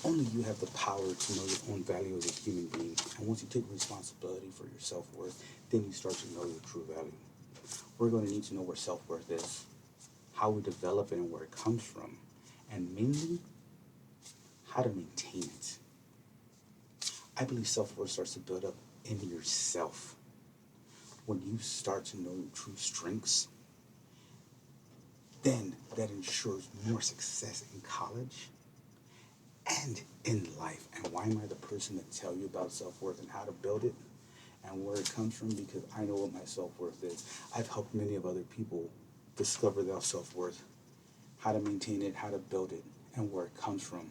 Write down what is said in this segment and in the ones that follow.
Only you have the power to know your own value as a human being. And once you take responsibility for your self-worth, then you start to know your true value. We're going to need to know where self-worth is, how we develop it and where it comes from, and mainly, how to maintain it. I believe self-worth starts to build up in yourself. When you start to know your true strengths, then that ensures more success in college and in life. And why am I the person to tell you about self-worth and how to build it and where it comes from? Because I know what my self-worth is. I've helped many of other people discover their self-worth, how to maintain it, how to build it, and where it comes from.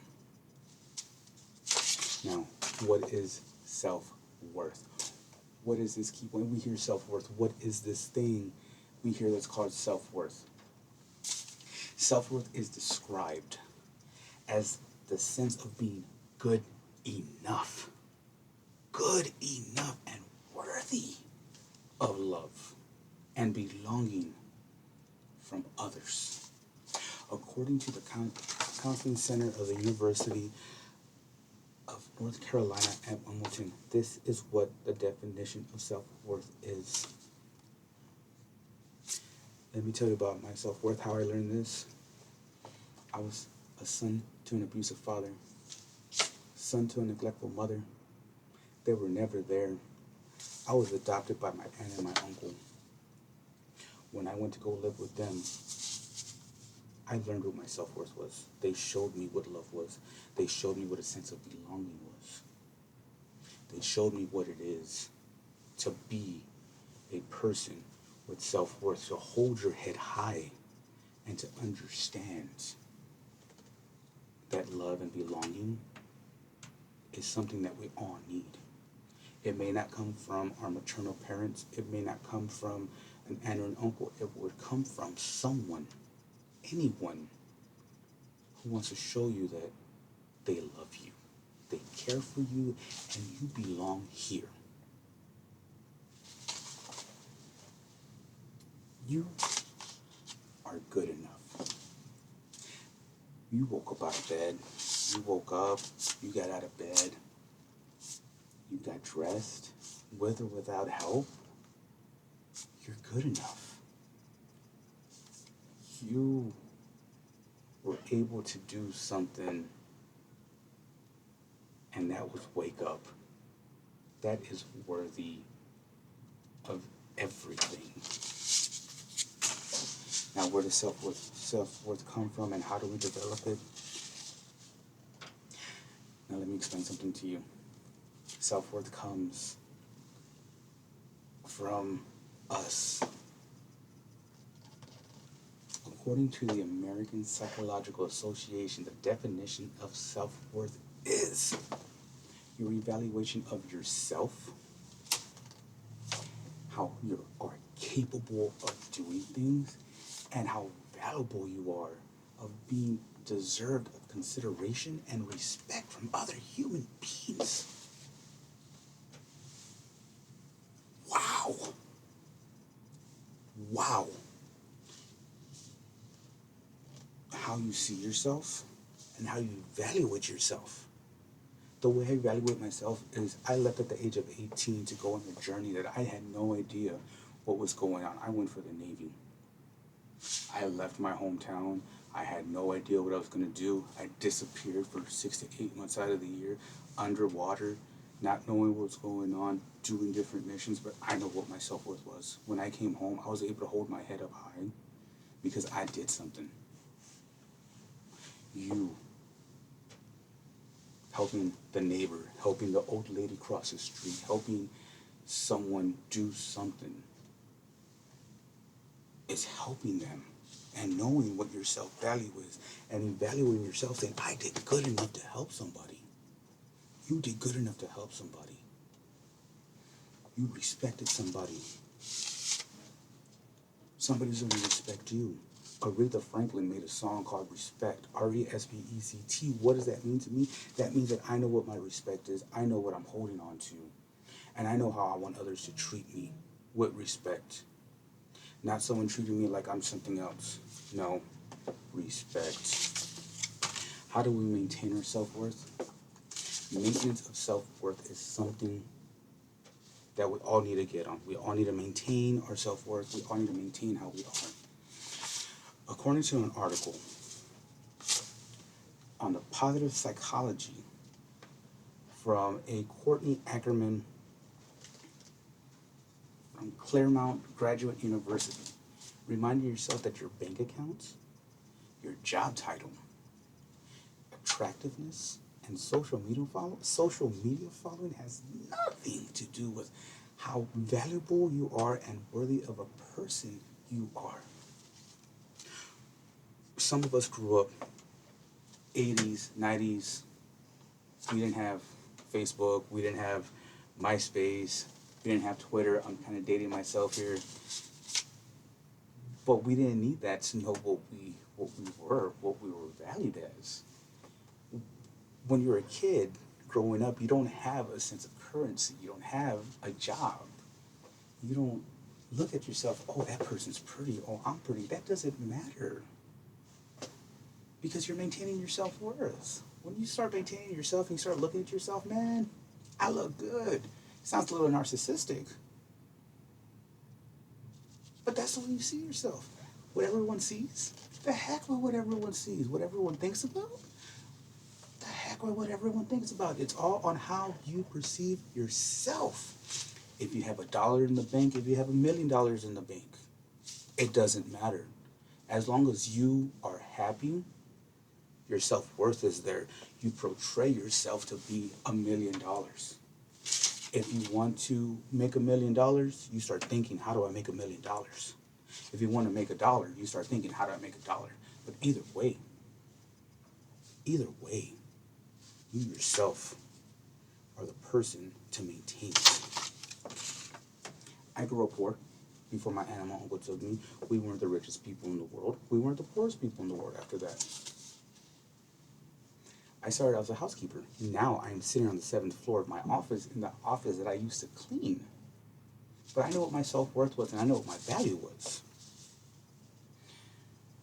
Now, what is self-worth? What is this key? When we hear self-worth, what is this thing we hear that's called self-worth? Self-worth is described as the sense of being good enough. Good enough and worthy of love and belonging from others. According to the Counseling Center of the University of North Carolina at Wilmington, this is what the definition of self-worth is. Let me tell you about my self-worth, how I learned this. I was a son to an abusive father, son to a neglectful mother. They were never there. I was adopted by my aunt and my uncle. When I went to go live with them, I learned what my self-worth was. They showed me what love was. They showed me what a sense of belonging was. They showed me what it is to be a person with self-worth, to hold your head high and to understand that love and belonging is something that we all need. It may not come from our maternal parents. It may not come from an aunt or an uncle. It would come from someone, anyone, who wants to show you that they love you, they care for you, and you belong here. You are good enough. You woke up out of bed. You woke up. You got out of bed. You got dressed. With or without help, you're good enough. You were able to do something, and that was wake up. That is worthy of everything. Now, where does self-worth come from, and how do we develop it? Now, let me explain something to you. Self-worth comes from us. According to the American Psychological Association, the definition of self-worth is your evaluation of yourself, how you are capable of doing things, and how valuable you are of being deserved of consideration and respect from other human beings. Wow. Wow. How you see yourself and how you evaluate yourself. The way I evaluate myself is I left at the age of 18 to go on a journey that I had no idea what was going on. I went for the Navy. I left my hometown. I had no idea what I was going to do. I disappeared for 6 to 8 months out of the year, underwater, not knowing what was going on, doing different missions, but I know what my self-worth was. When I came home, I was able to hold my head up high because I did something. You helping the neighbor, helping the old lady cross the street, helping someone do something, is helping them. And knowing what your self-value is and evaluating yourself, saying, I did good enough to help somebody. You did good enough to help somebody. You respected somebody. Somebody's going to respect you. Aretha Franklin made a song called Respect, R-E-S-P-E-C-T. What does that mean to me? That means that I know what my respect is. I know what I'm holding on to. And I know how I want others to treat me with respect. Not someone treating me like I'm something else. No, respect. How do we maintain our self-worth? Maintenance of self-worth is something that we all need to get on. We all need to maintain our self-worth. We all need to maintain how we are. According to an article on the positive psychology from a Courtney Ackerman from Claremont Graduate University, remind yourself that your bank accounts, your job title, attractiveness, and social media following has nothing to do with how valuable you are and worthy of a person you are. Some of us grew up 80s, 90s. We didn't have Facebook. We didn't have MySpace. We didn't have Twitter. I'm kind of dating myself here. But we didn't need that to know what we were valued as. When you're a kid growing up, you don't have a sense of currency. You don't have a job. You don't look at yourself, oh, that person's pretty, oh, I'm pretty. That doesn't matter. Because you're maintaining your self-worth. When you start maintaining yourself and you start looking at yourself, man, I look good. It sounds a little narcissistic. But that's the way you see yourself. What everyone sees, the heck with what everyone sees. What everyone thinks about, the heck with what everyone thinks about. It's all on how you perceive yourself. If you have $1 in the bank, if you have $1 million in the bank, it doesn't matter. As long as you are happy, your self-worth is there. You portray yourself to be $1 million. If you want to make $1 million, you start thinking, how do I make $1 million? If you want to make $1, you start thinking, how do I make $1? But either way, you yourself are the person to maintain it. I grew up poor. Before my aunt and my uncle took me, we weren't the richest people in the world. We weren't the poorest people in the world after that. I started as a housekeeper. Now I am sitting on the 7th floor of my office, in the office that I used to clean. But I know what my self-worth was, and I know what my value was.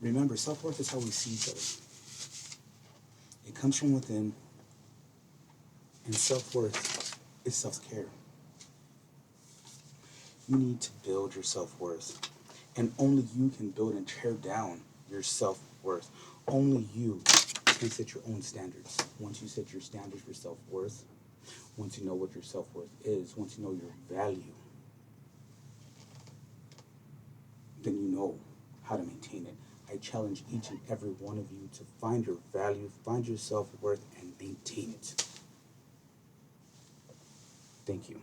Remember, self-worth is how we see each other. It comes from within, and self-worth is self-care. You need to build your self-worth, and only you can build and tear down your self-worth. Only you can set your own standards. Once you set your standards for self-worth, once you know what your self-worth is, once you know your value, then you know how to maintain it. I challenge each and every one of you to find your value, find your self-worth, and maintain it. Thank you.